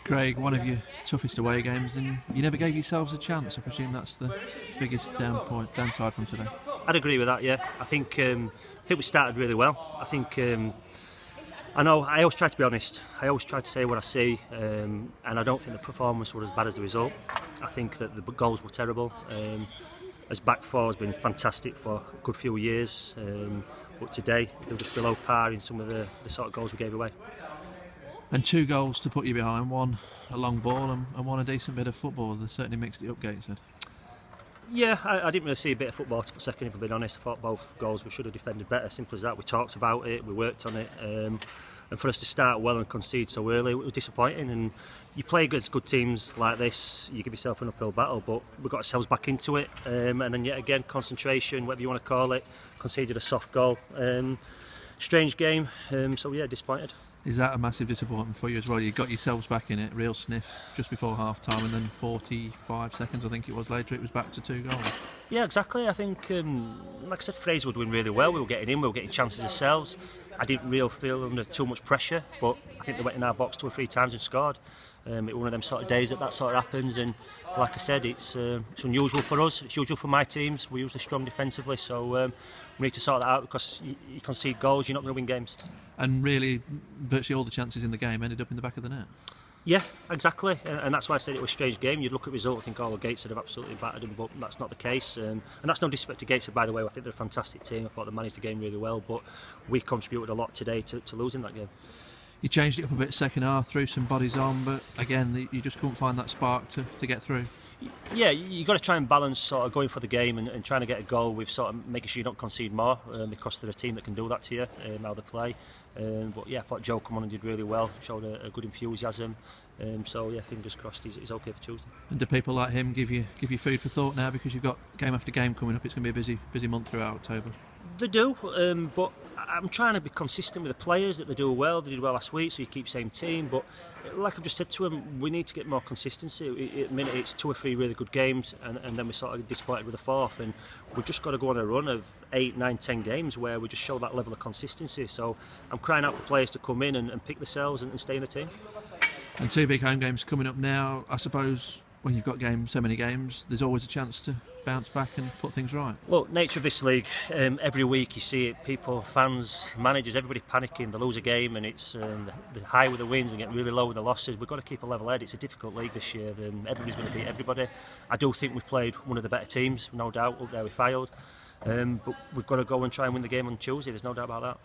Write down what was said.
Craig, one of your toughest away games, and you never gave yourselves a chance. I presume that's the biggest downside from today. I'd agree with that. Yeah, I think we started really well. I think I know I always try to be honest. I always try to say what I see, and I don't think the performance was as bad as the result. I think that the goals were terrible. As back four has been fantastic for a good few years, but today they were just below par in some of the sort of goals we gave away. And 2 goals to put you behind, one a long ball and one a decent bit of football. They certainly mixed it up, Gateshead. Yeah, I didn't really see a bit of football to put second, if I'm being honest. I thought both goals we should have defended better, simple as that. We talked about it, we worked on it, and for us to start well and concede so early, it was disappointing. And you play against good teams like this, you give yourself an uphill battle, but we got ourselves back into it, and then yet again, concentration, whatever you want to call it, conceded a soft goal. Strange game, so yeah, disappointed. Is that a massive disappointment for you as well? You got yourselves back in it, real sniff, just before half time, and then 45 seconds, I think it was later, it was back to 2 goals. Yeah, exactly. I think, like I said, Fraser were doing really well. We were getting in, we were getting chances ourselves. I didn't really feel under too much pressure, but I think they went in our box 2 or 3 times and scored. It was one of them sort of days that sort of happens, and like I said, it's unusual for us. It's usual for my teams. We're usually strong defensively, so we need to sort that out, because you concede goals, you're not going to win games. And really, virtually all the chances in the game ended up in the back of the net. Yeah, exactly, and that's why I said it was a strange game. You'd look at the result and think, oh, well, Gateshead have absolutely battered them, but that's not the case. And that's no disrespect to Gateshead, by the way. I think they're a fantastic team. I thought they managed the game really well, but we contributed a lot today to losing that game. You changed it up a bit second half, threw some bodies on, but again, you just couldn't find that spark to get through. Yeah, you've got to try and balance sort of going for the game and trying to get a goal with sort of making sure you don't concede more, because they're a team that can do that to you, how they play. But yeah, I thought Joe come on and did really well, showed a good enthusiasm. So yeah, fingers crossed he's okay for Tuesday. And do people like him give you food for thought now, because you've got game after game coming up? It's going to be a busy month throughout October. They do, but I'm trying to be consistent with the players, that they do well. They did well last week, so you keep same team. But like I've just said to them, we need to get more consistency. At the minute, it's 2 or 3 really good games, and then we're sort of disappointed with the 4th. And we've just got to go on a run of 8, 9, 10 games where we just show that level of consistency. So I'm crying out for players to come in and pick themselves and stay in the team. And 2 big home games coming up now. I suppose when you've got so many games, there's always a chance to bounce back and put things right. Well, nature of this league, every week you see it, people, fans, managers, everybody panicking. They lose a game and it's the high with the wins and get really low with the losses. We've got to keep a level head. It's a difficult league this year. Everybody's going to beat everybody. I do think we've played one of the better teams, no doubt. Up there we failed. But we've got to go and try and win the game on Tuesday. There's no doubt about that.